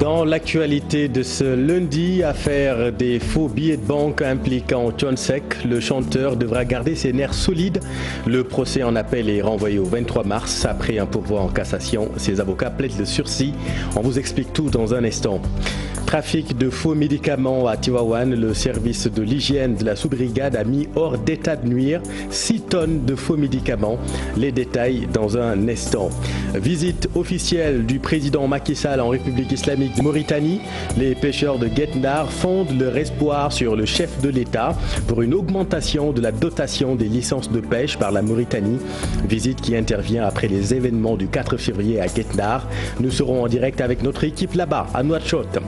Dans l'actualité de ce lundi, affaire des faux billets de banque impliquant Thione Seck, le chanteur devra garder ses nerfs solides. Le procès en appel est renvoyé au 23 mars. Après un pourvoi en cassation, ses avocats plaident le sursis. On vous explique tout dans un instant. Trafic de faux médicaments à Tivaouane, le service de l'hygiène de la sous-brigade a mis hors d'état de nuire 6 tonnes de faux médicaments. Les détails dans un instant. Visite officielle du président Macky Sall en République islamique de Mauritanie. Les pêcheurs de Guet-Ndar fondent leur espoir sur le chef de l'État pour une augmentation de la dotation des licences de pêche par la Mauritanie. Visite qui intervient après les événements du 4 février à Guet-Ndar. Nous serons en direct avec notre équipe là-bas, à Nouakchott.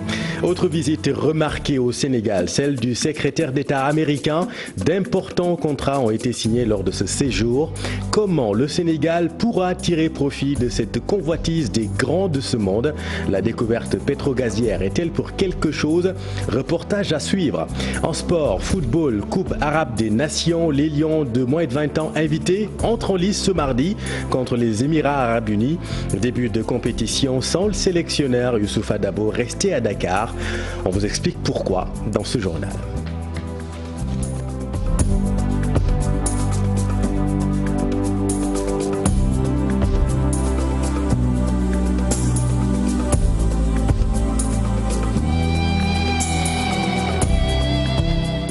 Autre visite remarquée au Sénégal, celle du secrétaire d'État américain. D'importants contrats ont été signés lors de ce séjour. Comment le Sénégal pourra tirer profit de cette convoitise des grands de ce monde? La découverte pétro-gazière est-elle pour quelque chose? Reportage à suivre. En sport, football, Coupe arabe des nations, les Lions de moins de 20 ans invités entrent en lice ce mardi contre les Émirats arabes unis. Début de compétition sans le sélectionneur Youssoupha Dabo resté à Dakar. On vous explique pourquoi dans ce journal.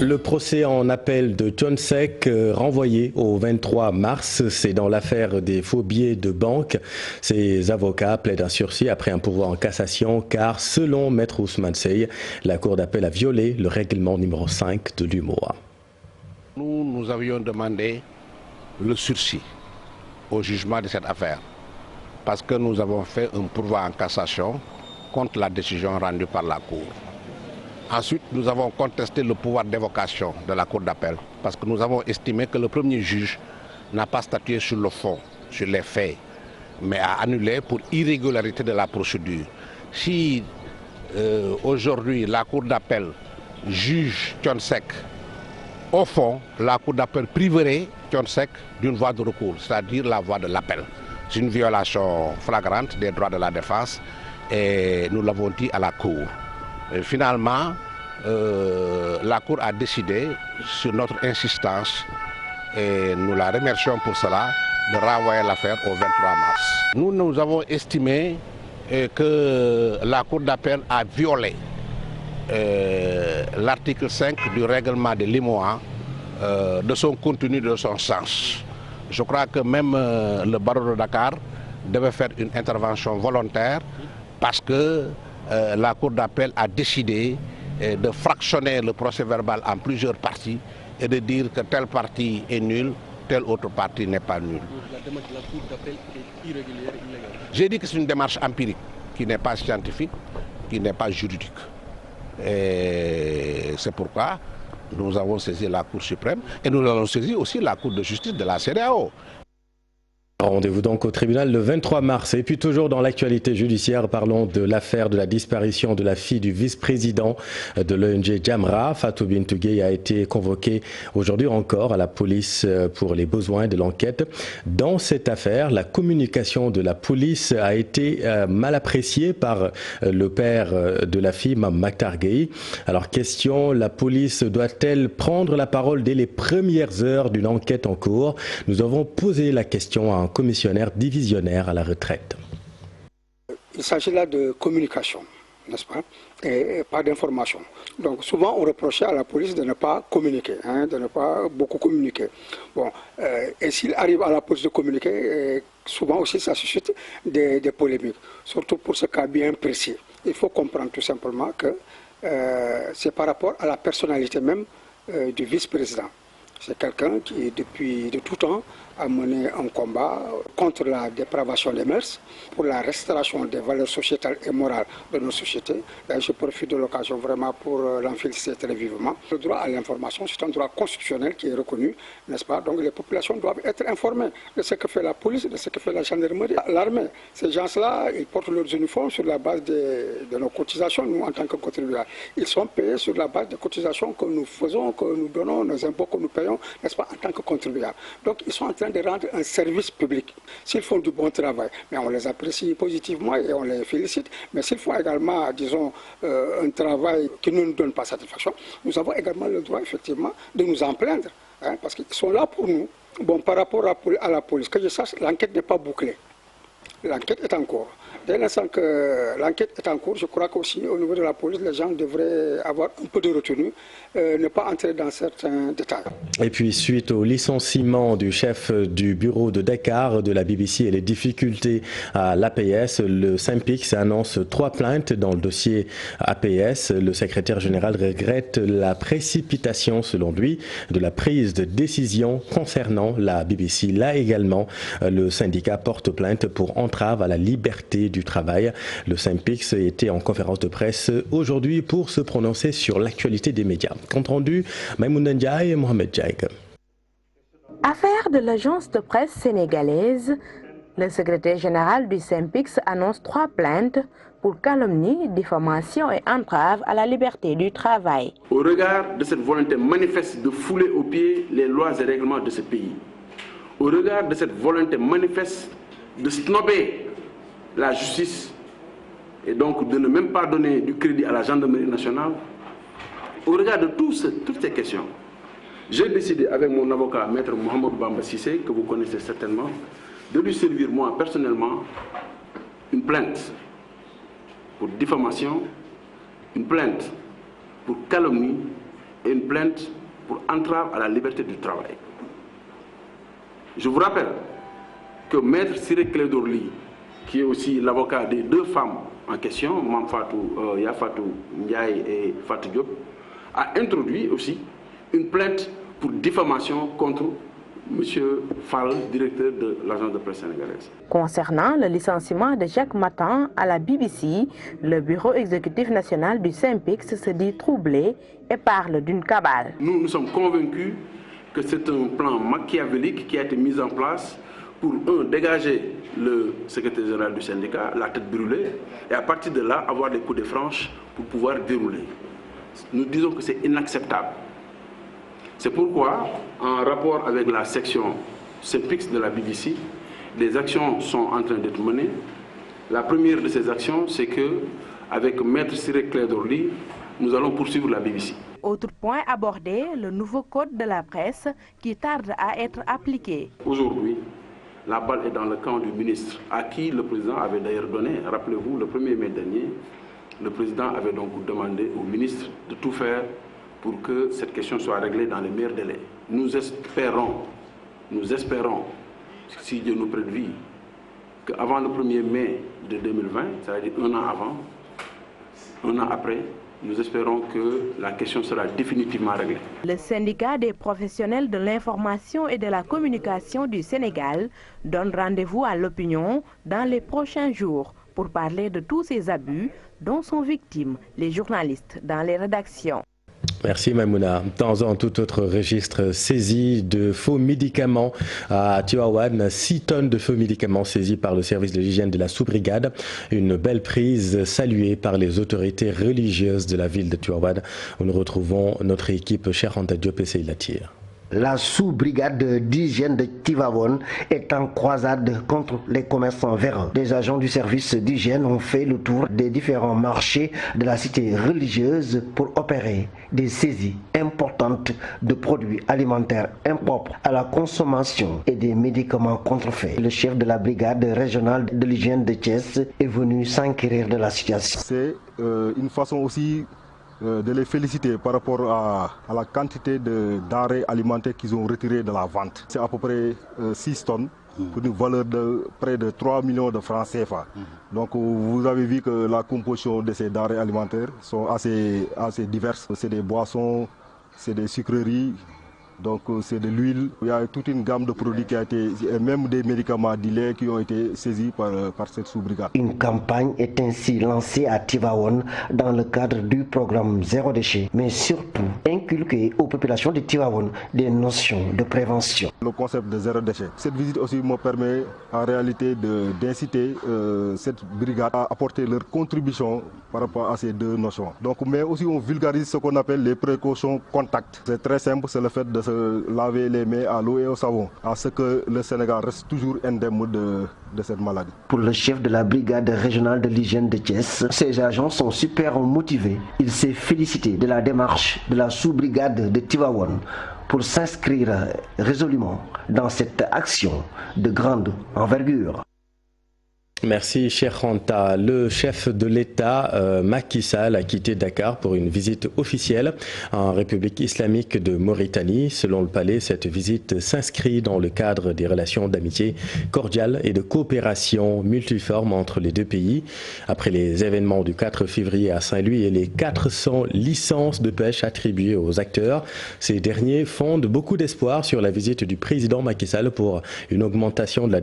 Le procès en appel de Thione Seck renvoyé au 23 mars, c'est dans l'affaire des faux billets de banque. Ses avocats plaident un sursis après un pourvoi en cassation car selon Maître Ousmane Seye, la Cour d'appel a violé le règlement numéro 5 de l'UMOA. Nous avions demandé le sursis au jugement de cette affaire parce que nous avons fait un pourvoi en cassation contre la décision rendue par la Cour. Ensuite, nous avons contesté le pouvoir d'évocation de la Cour d'appel parce que nous avons estimé que le premier juge n'a pas statué sur le fond, sur les faits, mais a annulé pour irrégularité de la procédure. Si aujourd'hui la Cour d'appel juge Thione Seck au fond, la Cour d'appel priverait Thione Seck d'une voie de recours, c'est-à-dire la voie de l'appel. C'est une violation flagrante des droits de la défense et nous l'avons dit à la Cour. Et finalement, la Cour a décidé, sur notre insistance, et nous la remercions pour cela, de renvoyer l'affaire au 23 mars. Nous avons estimé que la Cour d'appel a violé l'article 5 du règlement de l'UMOA, de son contenu, de son sens. Je crois que même le barreau de Dakar devait faire une intervention volontaire parce que la Cour d'appel a décidé de fractionner le procès verbal en plusieurs parties et de dire que telle partie est nulle, telle autre partie n'est pas nulle. La démarche de la Cour d'appel est irrégulière, illégale. J'ai dit que c'est une démarche empirique, qui n'est pas scientifique, qui n'est pas juridique. Et c'est pourquoi nous avons saisi la Cour suprême et nous avons saisi aussi la Cour de justice de la CEDEAO. Rendez-vous donc au tribunal le 23 mars. Et puis toujours dans l'actualité judiciaire, parlons de l'affaire de la disparition de la fille du vice-président de l'ONG Jamra. Fatou Bintou Gueye a été convoquée aujourd'hui encore à la police pour les besoins de l'enquête. Dans cette affaire, la communication de la police a été mal appréciée par le père de la fille, Mme Makhtar Gueye. Alors question, la police doit-elle prendre la parole dès les premières heures d'une enquête en cours? Nous avons posé la question à un commissionnaire divisionnaire à la retraite. Il s'agit là de communication, n'est-ce pas, et pas d'information. Donc souvent on reprochait à la police de ne pas communiquer, de ne pas beaucoup communiquer. Bon, et s'il arrive à la police de communiquer, souvent aussi ça suscite des polémiques, surtout pour ce cas bien précis. Il faut comprendre tout simplement que c'est par rapport à la personnalité même du vice-président. C'est quelqu'un qui, depuis de tout temps, a mené un combat contre la dépravation des mœurs, pour la restauration des valeurs sociétales et morales de nos sociétés. Et je profite de l'occasion vraiment pour l'en féliciter très vivement. Le droit à l'information, c'est un droit constitutionnel qui est reconnu, n'est-ce pas? Donc les populations doivent être informées de ce que fait la police, de ce que fait la gendarmerie, l'armée. Ces gens-là, ils portent leurs uniformes sur la base de nos cotisations, nous en tant que contribuables. Ils sont payés sur la base des cotisations que nous faisons, que nous donnons, nos impôts que nous payons, n'est-ce pas, en tant que contribuables. Donc ils sont en train train de rendre un service public. S'ils font du bon travail, mais on les apprécie positivement et on les félicite. Mais s'ils font également, disons, un travail qui ne nous donne pas satisfaction, nous avons également le droit, effectivement, de nous en plaindre. Hein, parce qu'ils sont là pour nous. Bon, par rapport à la police, que je sache, l'enquête n'est pas bouclée. L'enquête est en cours. Dès l'instant que l'enquête est en cours, je crois qu'aussi au niveau de la police, les gens devraient avoir un peu de retenue, ne pas entrer dans certains détails. Et puis suite au licenciement du chef du bureau de Dakar de la BBC et les difficultés à l'APS, le Synpics annonce 3 plaintes dans le dossier APS. Le secrétaire général regrette la précipitation, selon lui, de la prise de décision concernant la BBC. Là également, le syndicat porte plainte pour entrave à la liberté du travail. Le Synpics était en conférence de presse aujourd'hui pour se prononcer sur l'actualité des médias. Compte rendu, Maïmouna Ndiaye et Mohamed Djaïk. Affaire de l'agence de presse sénégalaise, le secrétaire général du Synpics annonce 3 plaintes pour calomnie, diffamation et entrave à la liberté du travail. Au regard de cette volonté manifeste de fouler aux pieds les lois et règlements de ce pays, au regard de cette volonté manifeste de snobber la justice et donc de ne même pas donner du crédit à la gendarmerie nationale, au regard de toutes ces questions, j'ai décidé avec mon avocat, maître Mohamed Bamba Sissé, que vous connaissez certainement, de lui servir moi personnellement une plainte pour diffamation, une plainte pour calomnie et une plainte pour entrave à la liberté du travail. Je vous rappelle que maître Ciré Clédor Ly, qui est aussi l'avocat des 2 femmes en question, Mme Yafatou Ndiaye et Fatou Diop, a introduit aussi une plainte pour diffamation contre M. Fall, directeur de l'agence de presse sénégalaise. Concernant le licenciement de Jacques Matan à la BBC, le bureau exécutif national du Synpics se dit troublé et parle d'une cabale. Nous sommes convaincus que c'est un plan machiavélique qui a été mis en place pour, dégager le secrétaire général du syndicat, la tête brûlée, et à partir de là, avoir des coups de franche pour pouvoir dérouler. Nous disons que c'est inacceptable. C'est pourquoi, en rapport avec la section Synpics de la BBC, des actions sont en train d'être menées. La première de ces actions, c'est que, avec maître Ciré Clédor Ly, nous allons poursuivre la BBC. Autre point abordé, le nouveau code de la presse qui tarde à être appliqué. Aujourd'hui, la balle est dans le camp du ministre, à qui le président avait d'ailleurs donné, rappelez-vous, le 1er mai dernier, le président avait donc demandé au ministre de tout faire pour que cette question soit réglée dans les meilleurs délais. Nous espérons, si Dieu nous prête vie, qu'avant le 1er mai de 2020, c'est-à-dire 1 an avant, 1 an après, nous espérons que la question sera définitivement réglée. Le syndicat des professionnels de l'information et de la communication du Sénégal donne rendez-vous à l'opinion dans les prochains jours pour parler de tous ces abus dont sont victimes les journalistes dans les rédactions. Merci Maïmouna. Dans un tout autre registre, saisie de faux médicaments à Tivaouane, 6 tonnes de faux médicaments saisis par le service de l'hygiène de la sous-brigade. Une belle prise saluée par les autorités religieuses de la ville de Tivaouane, où nous retrouvons notre équipe Cheikh Anta Diop et Seydou Latir. La sous-brigade d'hygiène de Tivaouane est en croisade contre les commerçants véreux. Des agents du service d'hygiène ont fait le tour des différents marchés de la cité religieuse pour opérer des saisies importantes de produits alimentaires impropres à la consommation et des médicaments contrefaits. Le chef de la brigade régionale de l'hygiène de Thiès est venu s'enquérir de la situation. C'est une façon aussi de les féliciter par rapport à la quantité de denrées alimentaires qu'ils ont retirées de la vente. C'est à peu près 6 tonnes pour une valeur de près de 3 millions de francs CFA. Donc vous avez vu que la composition de ces denrées alimentaires sont assez diverses. C'est des boissons, c'est des sucreries, donc c'est de l'huile. Il y a toute une gamme de produits qui a été, et même des médicaments dilets qui ont été saisis par cette sous-brigade. Une campagne est ainsi lancée à Tivaouane dans le cadre du programme Zéro déchet, mais surtout inculquer aux populations de Tivaouane des notions de prévention. Le concept de zéro déchet. Cette visite aussi me permet en réalité d'inciter cette brigade à apporter leur contribution par rapport à ces 2 notions. Donc, mais aussi on vulgarise ce qu'on appelle les précautions contact. C'est très simple, c'est le fait de se se laver les mains à l'eau et au savon, à ce que le Sénégal reste toujours indemne de cette maladie. Pour le chef de la brigade régionale de l'hygiène de Thiès, ces agents sont super motivés. Il s'est félicité de la démarche de la sous-brigade de Tivaouane pour s'inscrire résolument dans cette action de grande envergure. Merci, cher Ranta. Le chef de l'État, Macky Sall, a quitté Dakar pour une visite officielle en République islamique de Mauritanie. Selon le palais, cette visite s'inscrit dans le cadre des relations d'amitié cordiale et de coopération multiforme entre les deux pays. Après les événements du 4 février à Saint-Louis et les 400 licences de pêche attribuées aux acteurs, ces derniers fondent beaucoup d'espoir sur la visite du président Macky Sall pour une augmentation de la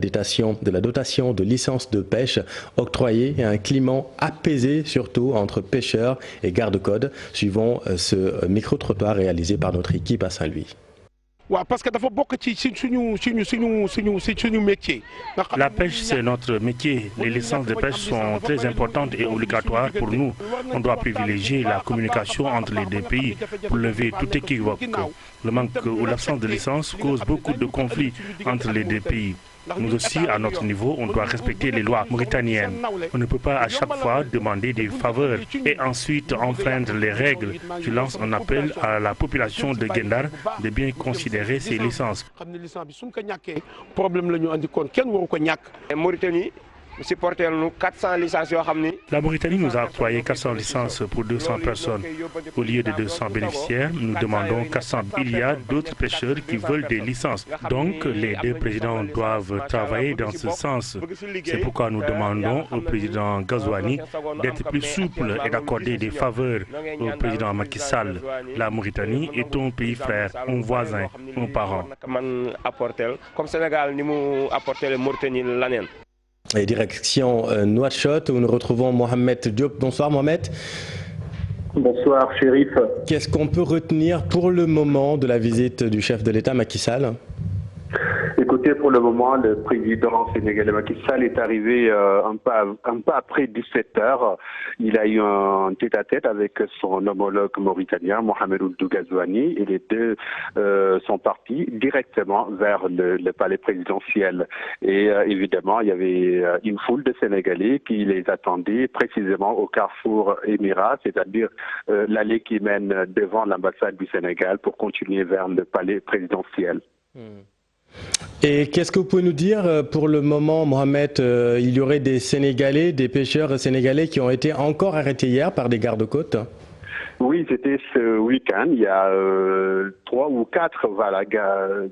dotation de licences de pêche octroyée et un climat apaisé surtout entre pêcheurs et gardes-côtes, suivant ce micro-trottoir réalisé par notre équipe à Saint-Louis. La pêche, c'est notre métier. Les licences de pêche sont très importantes et obligatoires pour nous. On doit privilégier la communication entre les deux pays pour lever tout équivoque. Le manque ou l'absence de licence cause beaucoup de conflits entre les deux pays. Nous aussi, à notre niveau, on doit respecter les lois mauritaniennes. On ne peut pas à chaque fois demander des faveurs et ensuite enfreindre les règles. Je lance un appel à la population de Guet-Ndar de bien considérer ces licences. La Mauritanie nous a octroyé 400 licences pour 200 personnes. Au lieu de 200 bénéficiaires, nous demandons 400. Il y a d'autres pêcheurs qui veulent des licences. Donc, les deux présidents doivent travailler dans ce sens. C'est pourquoi nous demandons au président Ghazouani d'être plus souple et d'accorder des faveurs au président Macky Sall. La Mauritanie est un pays frère, un voisin, un parent. Et direction Nouakchott où nous retrouvons Mohamed Diop. Bonsoir Mohamed. Bonsoir Chérif. Qu'est-ce qu'on peut retenir pour le moment de la visite du chef de l'État Macky Sall ? Écoutez, pour le moment, le président sénégalais Macky Sall est arrivé un peu après 17 heures. Il a eu un tête-à-tête avec son homologue mauritanien, Mohamed Ould Ghazouani, et les deux sont partis directement vers le palais présidentiel. Et évidemment, il y avait une foule de Sénégalais qui les attendait précisément au carrefour Émirat, c'est-à-dire l'allée qui mène devant l'ambassade du Sénégal pour continuer vers le palais présidentiel. Et qu'est-ce que vous pouvez nous dire pour le moment, Mohamed? Il y aurait des Sénégalais, des pêcheurs sénégalais qui ont été encore arrêtés hier par des gardes-côtes? Oui, c'était ce week-end. Il y a 3 ou 4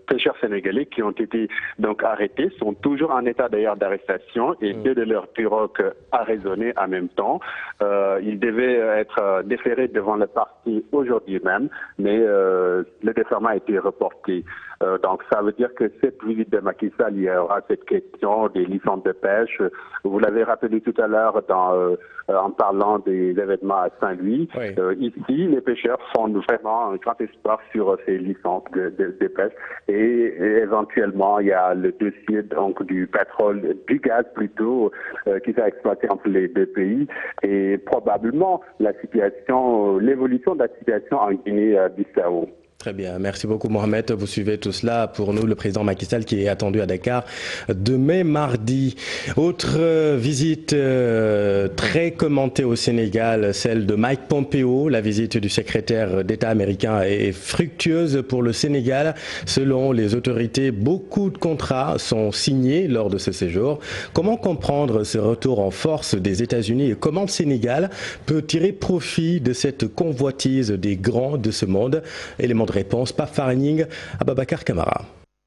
pêcheurs sénégalais qui ont été donc arrêtés, sont toujours en état d'ailleurs d'arrestation et 2 de leurs pirogues arraisonnées en même temps. Ils devaient être déférés devant le parquet aujourd'hui même, mais le déferment a été reporté. Donc ça veut dire que cette visite de Macky Sall, il y aura cette question des licences de pêche. Vous l'avez rappelé tout à l'heure en parlant des événements à Saint-Louis. Oui. Ici, les pêcheurs font vraiment un grand espoir sur ces licences de pêche. Et éventuellement, il y a le dossier donc du pétrole, du gaz plutôt, qui sera exploité entre les deux pays. Et probablement l'évolution de la situation en Guinée-Bissau. Très bien, merci beaucoup Mohamed. Vous suivez tout cela pour nous, le président Macky Sall qui est attendu à Dakar demain mardi. Autre visite très commentée au Sénégal, celle de Mike Pompeo. La visite du secrétaire d'État américain est fructueuse pour le Sénégal. Selon les autorités, beaucoup de contrats sont signés lors de ce séjour. Comment comprendre ce retour en force des États-Unis et comment le Sénégal peut tirer profit de cette convoitise des grands de ce monde? Élément de réponse, Pape Farning, Ababacar Camara.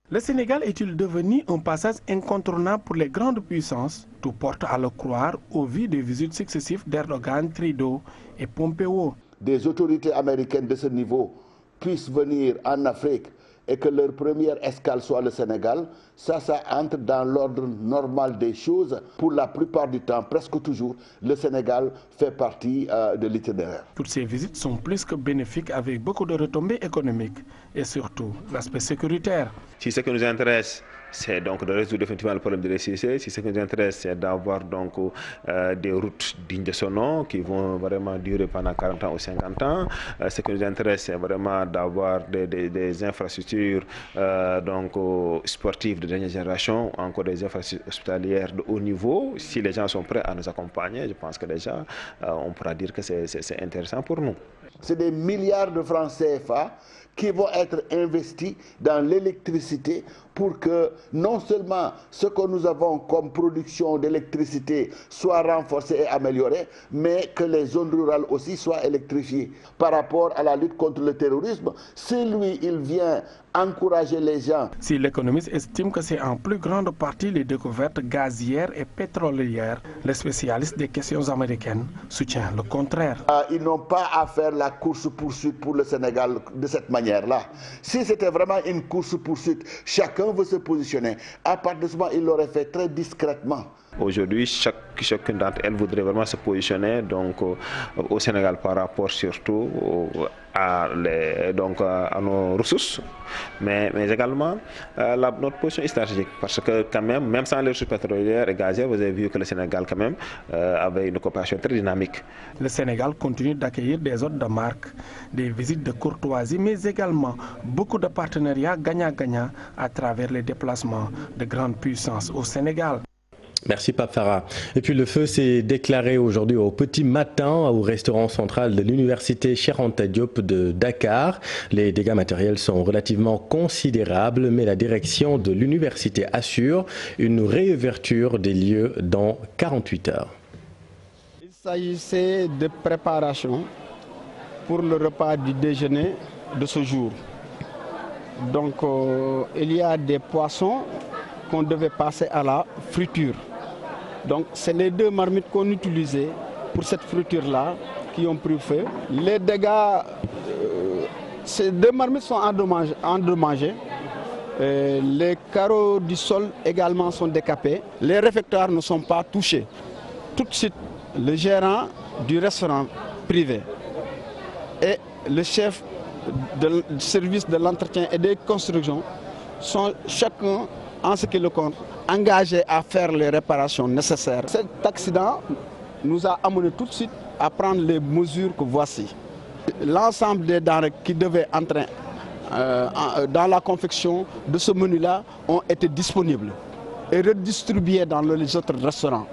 Le Sénégal est-il devenu un passage incontournable pour les grandes puissances? Tout porte à le croire au vu des visites successives d'Erdogan, Trudeau et Pompeo. Des autorités américaines de ce niveau puissent venir en Afrique et que leur première escale soit le Sénégal, ça entre dans l'ordre normal des choses. Pour la plupart du temps, presque toujours, le Sénégal fait partie de l'itinéraire. Toutes ces visites sont plus que bénéfiques avec beaucoup de retombées économiques et surtout l'aspect sécuritaire. Si ce qui nous intéresse, c'est donc de résoudre définitivement le problème de l'électricité. Si ce qui nous intéresse, c'est d'avoir donc des routes dignes de son nom qui vont vraiment durer pendant 40 ans ou 50 ans. Ce qui nous intéresse, c'est vraiment d'avoir des infrastructures donc sportives de dernière génération, encore des infrastructures hospitalières de haut niveau. Si les gens sont prêts à nous accompagner, je pense que déjà on pourra dire que c'est intéressant pour nous. C'est des milliards de francs CFA qui vont être investis dans l'électricité pour que non seulement ce que nous avons comme production d'électricité soit renforcé et amélioré, mais que les zones rurales aussi soient électrifiées. Par rapport à la lutte contre le terrorisme, si lui, il vient encourager les gens. Si l'économiste estime que c'est en plus grande partie les découvertes gazières et pétrolières, le spécialiste des questions américaines soutient le contraire. Ils n'ont pas à faire la course-poursuite pour le Sénégal de cette manière-là. Si c'était vraiment une course-poursuite, chacun veut se positionner. À partir de ce moment, il l'aurait fait très discrètement. Aujourd'hui, chacune d'entre elles voudrait vraiment se positionner donc, au Sénégal par rapport surtout à nos ressources, mais également notre position stratégique. Parce que quand même sans les ressources pétrolières et gazières, vous avez vu que le Sénégal quand même avait une coopération très dynamique. Le Sénégal continue d'accueillir des hôtes de marque, des visites de courtoisie, mais également beaucoup de partenariats gagnant-gagnant à travers les déplacements de grandes puissances au Sénégal. Merci Pape Farah. Et puis le feu s'est déclaré aujourd'hui au petit matin au restaurant central de l'université Cheikh Anta Diop de Dakar. Les dégâts matériels sont relativement considérables, mais la direction de l'université assure une réouverture des lieux dans 48 heures. Il s'agissait de préparation pour le repas du déjeuner de ce jour. Donc il y a des poissons qu'on devait passer à la friture. Donc c'est les deux marmites qu'on utilisait pour cette friture-là qui ont pris feu. Les dégâts, ces deux marmites sont endommagées. Les carreaux du sol également sont décapés. Les réfectoires ne sont pas touchés. Tout de suite, le gérant du restaurant privé et le chef du service de l'entretien et des constructions sont chacun, en ce qui le compte, engagés à faire les réparations nécessaires. Cet accident nous a amené tout de suite à prendre les mesures que voici. L'ensemble des denrées qui devaient entrer dans la confection de ce menu-là ont été disponibles et redistribuées dans les autres restaurants.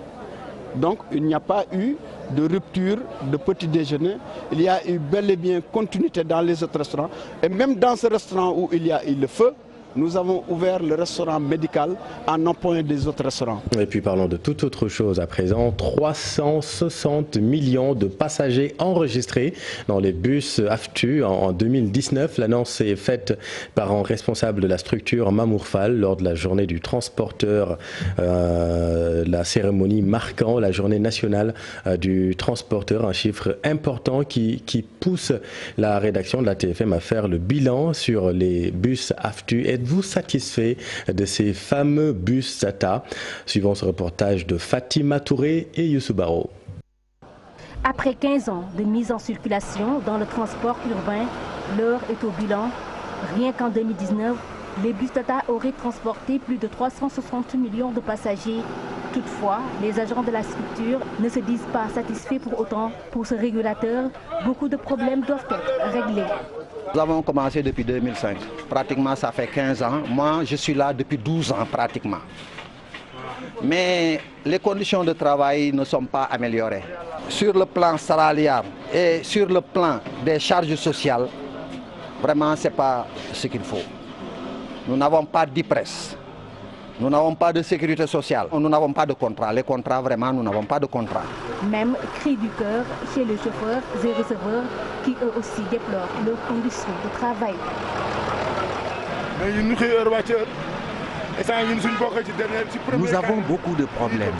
Donc il n'y a pas eu de rupture de petit déjeuner, il y a eu bel et bien continuité dans les autres restaurants. Et même dans ce restaurant où il y a eu le feu, nous avons ouvert le restaurant médical en appoint des autres restaurants. Et puis parlons de toute autre chose à présent. 360 millions de passagers enregistrés dans les bus AFTU en 2019. L'annonce est faite par un responsable de la structure Mamour Fall lors de la journée du transporteur, la cérémonie marquant la journée nationale du transporteur. Un chiffre important qui pousse la rédaction de la TFM à faire le bilan sur les bus AFTU. Êtes-vous satisfait de ces fameux bus Tata? Suivant ce reportage de Fatima Touré et Youssou Baro. Après 15 ans de mise en circulation dans le transport urbain, l'heure est au bilan. Rien qu'en 2019, les bus Tata auraient transporté plus de 360 millions de passagers. Toutefois, les agents de la structure ne se disent pas satisfaits pour autant. Pour ce régulateur, beaucoup de problèmes doivent être réglés. Nous avons commencé depuis 2005. Pratiquement, ça fait 15 ans. Moi, je suis là depuis 12 ans pratiquement. Mais les conditions de travail ne sont pas améliorées. Sur le plan salarial et sur le plan des charges sociales, vraiment, ce n'est pas ce qu'il faut. Nous n'avons pas d'IPRES. Nous n'avons pas de sécurité sociale. Nous n'avons pas de contrat. Les contrats, vraiment, nous n'avons pas de contrat. Même cri du cœur chez les chauffeurs et receveurs qui eux aussi déplorent leurs conditions de travail. Nous avons beaucoup de problèmes.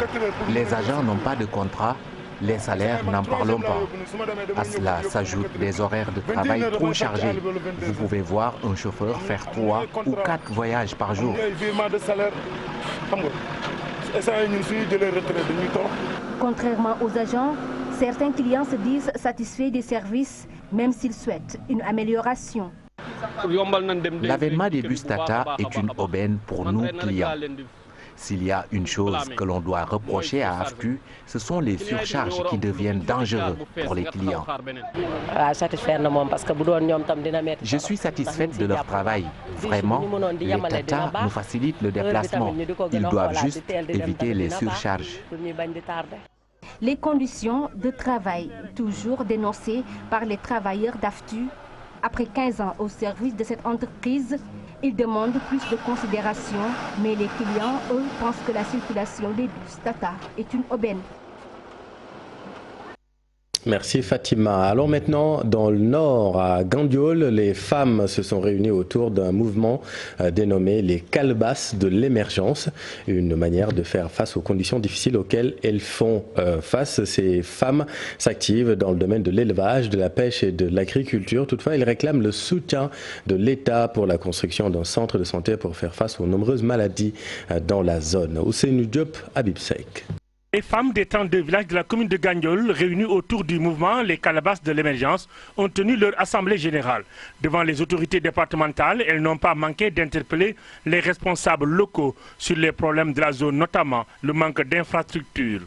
Les agents n'ont pas de contrat. Les salaires, n'en parlons pas. À cela s'ajoutent des horaires de travail trop chargés. Vous pouvez voir un chauffeur faire 3 ou 4 voyages par jour. Contrairement aux agents, certains clients se disent satisfaits des services, même s'ils souhaitent une amélioration. L'avènement des bus Tata est une aubaine pour nous clients. S'il y a une chose que l'on doit reprocher à AFTU, ce sont les surcharges qui deviennent dangereuses pour les clients. Je suis satisfaite de leur travail. Vraiment, les Tata nous facilitent le déplacement. Ils doivent juste éviter les surcharges. Les conditions de travail, toujours dénoncées par les travailleurs d'AFTU. Après 15 ans au service de cette entreprise, ils demandent plus de considération, mais les clients, eux, pensent que la circulation des bus Tata est une aubaine. Merci Fatima. Alors maintenant, dans le nord, à Gandiol, les femmes se sont réunies autour d'un mouvement dénommé les calebasses de l'émergence, une manière de faire face aux conditions difficiles auxquelles elles font face. Ces femmes s'activent dans le domaine de l'élevage, de la pêche et de l'agriculture. Toutefois, elles réclament le soutien de l'État pour la construction d'un centre de santé pour faire face aux nombreuses maladies dans la zone. Ousseynou Diop, Habib Seck. Les femmes des 32 villages de la commune de Gandiol, réunies autour du mouvement Les Calebasses de l'émergence, ont tenu leur assemblée générale. Devant les autorités départementales, elles n'ont pas manqué d'interpeller les responsables locaux sur les problèmes de la zone, notamment le manque d'infrastructures.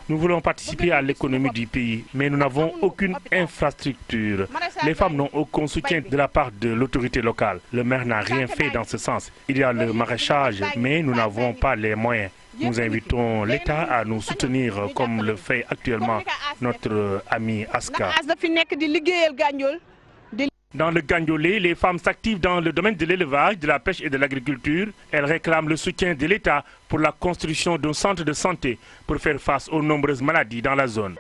Nous voulons participer à l'économie du pays, mais nous n'avons aucune infrastructure. Les femmes n'ont aucun soutien de la part de l'autorité locale. Le maire n'a rien fait dans ce sens. Il y a le maraîchage, mais nous n'avons pas les moyens. Nous invitons l'État à nous soutenir comme le fait actuellement notre ami Aska. Dans le Gandiolais, les femmes s'activent dans le domaine de l'élevage, de la pêche et de l'agriculture. Elles réclament le soutien de l'État pour la construction d'un centre de santé pour faire face aux nombreuses maladies dans la zone.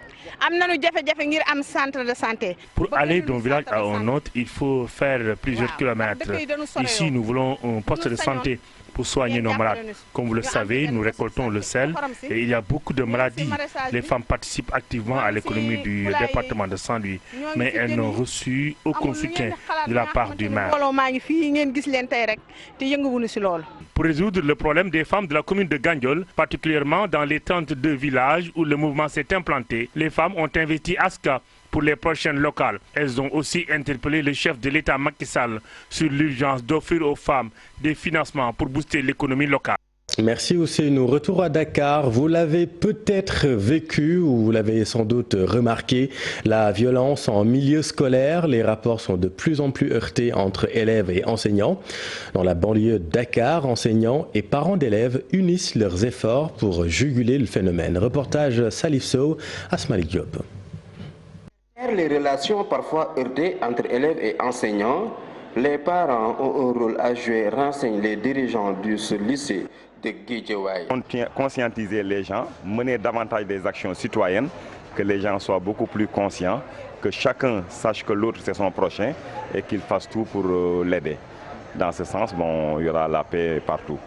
Pour aller d'un village à un autre, il faut faire plusieurs kilomètres. Ici, nous voulons un poste de santé pour soigner nos malades. Comme vous le savez, nous récoltons le sel et il y a beaucoup de maladies. Les femmes participent activement à l'économie du département de Saint-Louis, mais elles n'ont reçu aucun soutien de la part du maire. Pour résoudre le problème des femmes de la commune de Gandiol, particulièrement dans les 32 villages où le mouvement s'est implanté, les femmes ont investi Aska pour les prochaines locales. Elles ont aussi interpellé le chef de l'État Macky Sall sur l'urgence d'offrir aux femmes des financements pour booster l'économie locale. Merci Ousseynou. Retour à Dakar. Vous l'avez peut-être vécu ou vous l'avez sans doute remarqué, la violence en milieu scolaire. Les rapports sont de plus en plus heurtés entre élèves et enseignants. Dans la banlieue de Dakar, enseignants et parents d'élèves unissent leurs efforts pour juguler le phénomène. Reportage Salif Sow, Asmalik Diop. Les relations parfois heurtées entre élèves et enseignants, les parents ont un rôle à jouer, renseignent les dirigeants de ce lycée de Guédiawaye. Conscientiser les gens, mener davantage des actions citoyennes, que les gens soient beaucoup plus conscients, que chacun sache que l'autre c'est son prochain et qu'il fasse tout pour l'aider. Dans ce sens, il y aura la paix partout.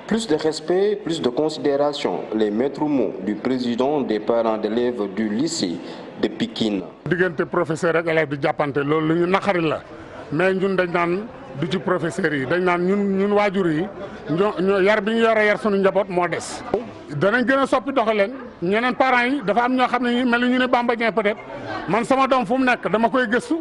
Plus de respect, plus de considération, les maîtres mots du président des parents d'élèves du lycée de Pikine. Diggante professeur ak élève di jàppante loolu lu ñu naqari la mais ñun dañ naan du ci professeur yi dañ naan ñun waajur yi ñoo yar bi ñu yar sunu njaboot moo des. danañ gën a soppi doxaleen ñeneen parents yi dafa am ñoo xam ne mel ni ñu ne Bamba Dieng peut-être man sama doom fu mu nekk dama koy gëstu.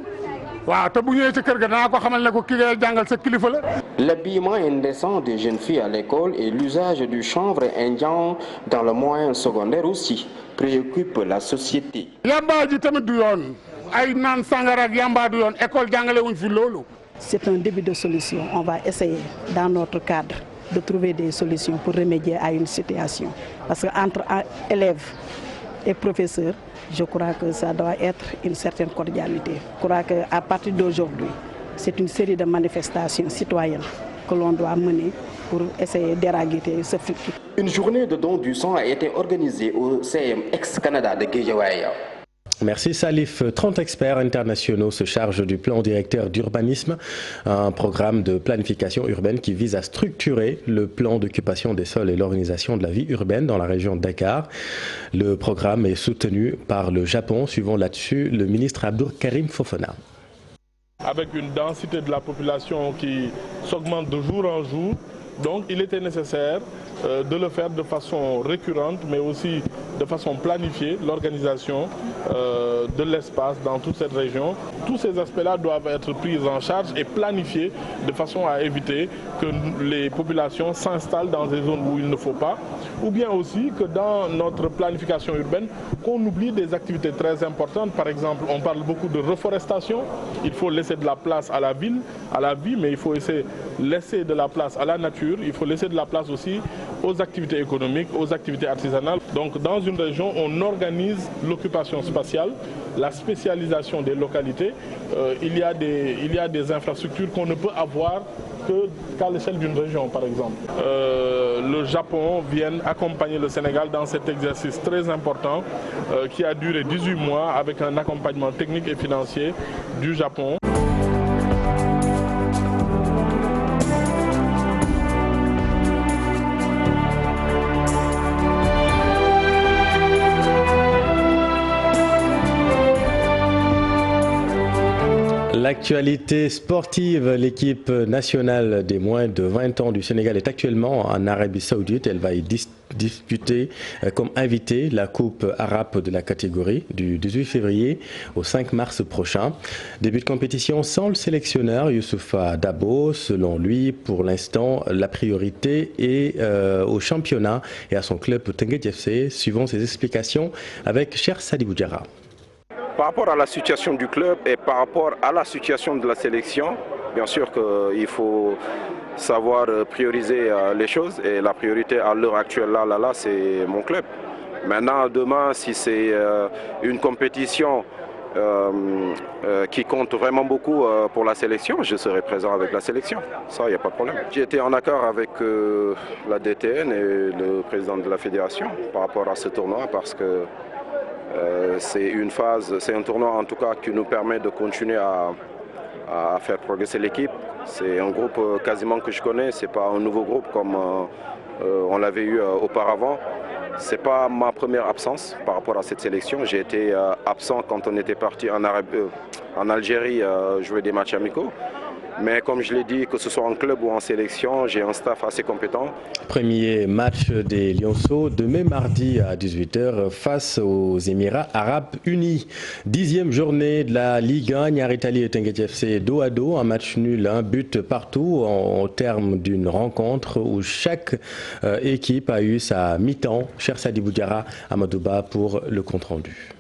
L'habillement indécent des jeunes filles à l'école et l'usage du chanvre indien dans le moyen secondaire aussi préoccupe la société. C'est un début de solution. On va essayer dans notre cadre de trouver des solutions pour remédier à une situation. Parce qu'entre élèves et professeurs, je crois que ça doit être une certaine cordialité. Je crois qu'à partir d'aujourd'hui, c'est une série de manifestations citoyennes que l'on doit mener pour essayer d'éradiquer ce fléau. Une journée de don du sang a été organisée au CM ex-Canada de Guédiawaye. Merci Salif. 30 experts internationaux se chargent du plan directeur d'urbanisme, un programme de planification urbaine qui vise à structurer le plan d'occupation des sols et l'organisation de la vie urbaine dans la région de Dakar. Le programme est soutenu par le Japon, suivant là-dessus le ministre Abdoul Karim Fofana. Avec une densité de la population qui s'augmente de jour en jour, donc il était nécessaire de le faire de façon récurrente, mais aussi de façon planifiée, l'organisation de l'espace dans toute cette région. Tous ces aspects-là doivent être pris en charge et planifiés de façon à éviter que les populations s'installent dans des zones où il ne faut pas, ou bien aussi que dans notre planification urbaine, qu'on oublie des activités très importantes. Par exemple, on parle beaucoup de reforestation, il faut laisser de la place à la ville, à la vie, mais il faut laisser de la place à la nature, il faut laisser de la place aussi aux activités économiques, aux activités artisanales. Donc dans une région, on organise l'occupation spatiale, la spécialisation des localités. Il y a des infrastructures qu'on ne peut avoir qu'à l'échelle d'une région, par exemple. Le Japon vient accompagner le Sénégal dans cet exercice très important qui a duré 18 mois avec un accompagnement technique et financier du Japon. L'actualité sportive, l'équipe nationale des moins de 20 ans du Sénégal est actuellement en Arabie Saoudite. Elle va y disputer comme invitée la Coupe arabe de la catégorie du 18 février au 5 mars prochain. Début de compétition sans le sélectionneur Youssoufa Dabo. Selon lui, pour l'instant, la priorité est au championnat et à son club Teungueth FC. Suivons ses explications avec Cheikh Sadibou Diarra. Par rapport à la situation du club et par rapport à la situation de la sélection, bien sûr qu'il faut savoir prioriser les choses et la priorité à l'heure actuelle, là, c'est mon club. Maintenant, demain, si c'est une compétition qui compte vraiment beaucoup pour la sélection, je serai présent avec la sélection. Ça, il n'y a pas de problème. J'ai été en accord avec la DTN et le président de la fédération par rapport à ce tournoi parce que c'est un tournoi en tout cas qui nous permet de continuer à faire progresser l'équipe. C'est un groupe quasiment que je connais, c'est pas un nouveau groupe comme on l'avait eu auparavant. C'est pas ma première absence par rapport à cette sélection. J'ai été absent quand on était parti en Algérie jouer des matchs amicaux. Mais comme je l'ai dit, que ce soit en club ou en sélection, j'ai un staff assez compétent. Premier match des Lionceaux demain mardi à 18 h face aux Émirats Arabes Unis. 10e journée de la Ligue 1, Niary Tally et Teungueth FC dos à dos, un match nul, un but partout au terme d'une rencontre où chaque équipe a eu sa mi-temps. Cheikh Sadibou Diarra, Amadouba pour le compte-rendu.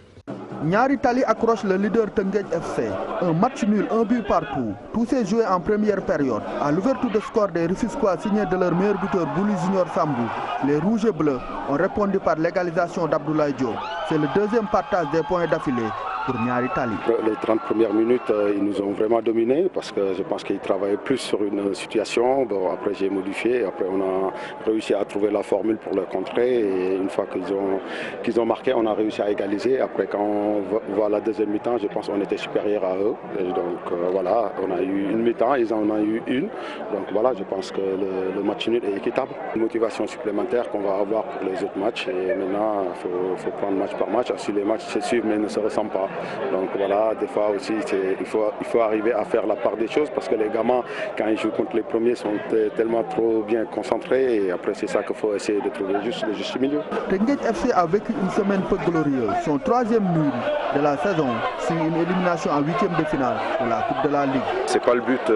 Niary Tally accroche le leader Teungueth FC. Un match nul, un but partout. Tout s'est joué en première période. À l'ouverture de score des Rufisquois signés de leur meilleur buteur Bouli Junior Sambou, les Rouges et Bleus ont répondu par l'égalisation d'Abdoulaye Diop. C'est le deuxième partage des points d'affilée pour Niary Tally. Les 30 premières minutes, ils nous ont vraiment dominés parce que je pense qu'ils travaillaient plus sur une situation. Bon, après j'ai modifié, après on a réussi à trouver la formule pour le contrer et une fois qu'ils ont marqué, on a réussi à égaliser. Après quand on voit la deuxième mi-temps, je pense qu'on était supérieur à eux. Et donc voilà, on a eu une mi-temps, ils en ont eu une. Donc voilà, je pense que le match nul est équitable. Une motivation supplémentaire qu'on va avoir pour les autres matchs et maintenant il faut prendre match par match. Si les matchs se suivent mais ne se ressemblent pas. Donc voilà, des fois aussi, il faut arriver à faire la part des choses parce que les gamins, quand ils jouent contre les premiers, sont tellement trop bien concentrés et après c'est ça qu'il faut essayer de trouver le juste milieu. Teungueth FC a vécu une semaine peu glorieuse. Son troisième nul de la saison, c'est une élimination en 8e de finale de la Coupe de la Ligue. C'est pas le but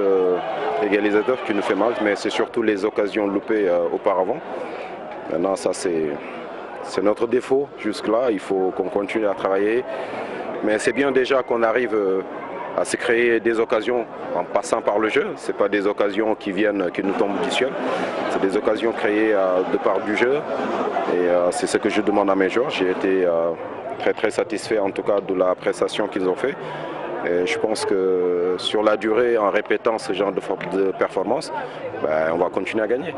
égalisateur qui nous fait mal, mais c'est surtout les occasions loupées auparavant. Maintenant, ça c'est notre défaut jusque-là, il faut qu'on continue à travailler. Mais c'est bien déjà qu'on arrive à se créer des occasions en passant par le jeu. Ce pas des occasions qui nous tombent du ciel. C'est des occasions créées de par du jeu. Et c'est ce que je demande à mes joueurs. J'ai été très satisfait en tout cas de la prestation qu'ils ont fait. Et je pense que sur la durée, en répétant ce genre de performance, on va continuer à gagner.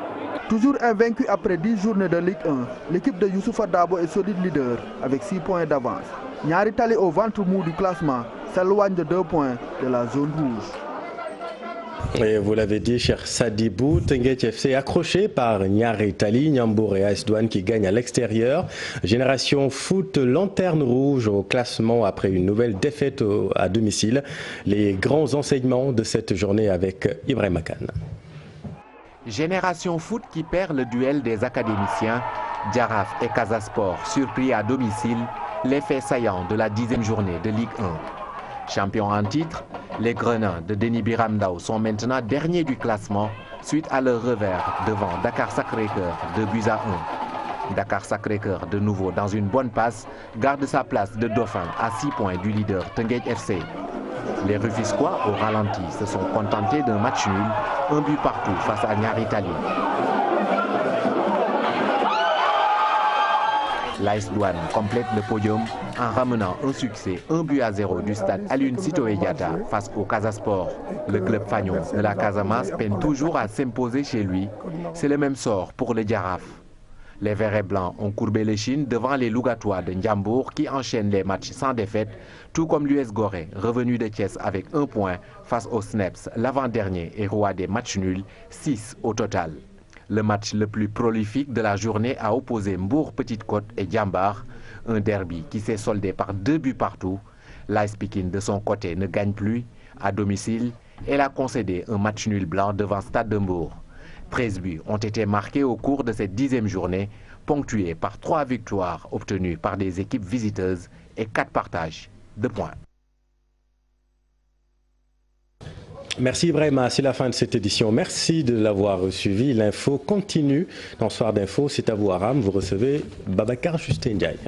Toujours invaincu après 10 journées de Ligue 1, l'équipe de Youssoufa Dabo est solide leader avec 6 points d'avance. Niary Tally au ventre mou du classement s'éloigne de 2 points de la zone rouge. Et vous l'avez dit, cher Sadibou, Teungueth FC accroché par Niary Tally, Ndiambour et AS Douanes qui gagnent à l'extérieur. Génération Foot lanterne rouge au classement après une nouvelle défaite à domicile. Les grands enseignements de cette journée avec Ibrahima Kane. Génération Foot qui perd le duel des académiciens. Jaraaf et Casa Sport surpris à domicile, les faits saillants de la 10e journée de Ligue 1. Champions en titre, les Grenats de Denis Biram Ndao sont maintenant derniers du classement suite à leur revers devant Dakar Sacré-Cœur 2-1. Dakar Sacré-Cœur, de nouveau dans une bonne passe, garde sa place de dauphin à 6 points du leader Teungueth FC. Les Rufisquois, au ralenti, se sont contentés d'un match nul, un but partout face à Niary Tally. L'AS Douanes complète le podium en ramenant un succès 1-0 du stade Aline Sitoé Diatta face au Casa Sport. Le club fagnon de la Casamance peine toujours à s'imposer chez lui. C'est le même sort pour le Jaraaf. Les Verts et Blancs ont courbé l'échine devant les Lougatois de Ndiambour qui enchaînent les matchs sans défaite, tout comme l'US Gorée, revenu de Thiès avec 1 point face aux Snaps, l'avant-dernier et roi des matchs nuls, 6 au total. Le match le plus prolifique de la journée a opposé Mbour Petite Côte et Diambar, un derby qui s'est soldé par 2 buts partout. L'AS Pikine de son côté ne gagne plus. À domicile, elle a concédé un match nul blanc devant Stade de Mbour. 13 buts ont été marqués au cours de cette 10e journée, ponctuée par 3 victoires obtenues par des équipes visiteuses et 4 partages de points. Merci Ibrahima, c'est la fin de cette édition. Merci de l'avoir suivi. L'info continue dans Soir d'Info. C'est à vous Aram, vous recevez Babacar Justin Ndiaye.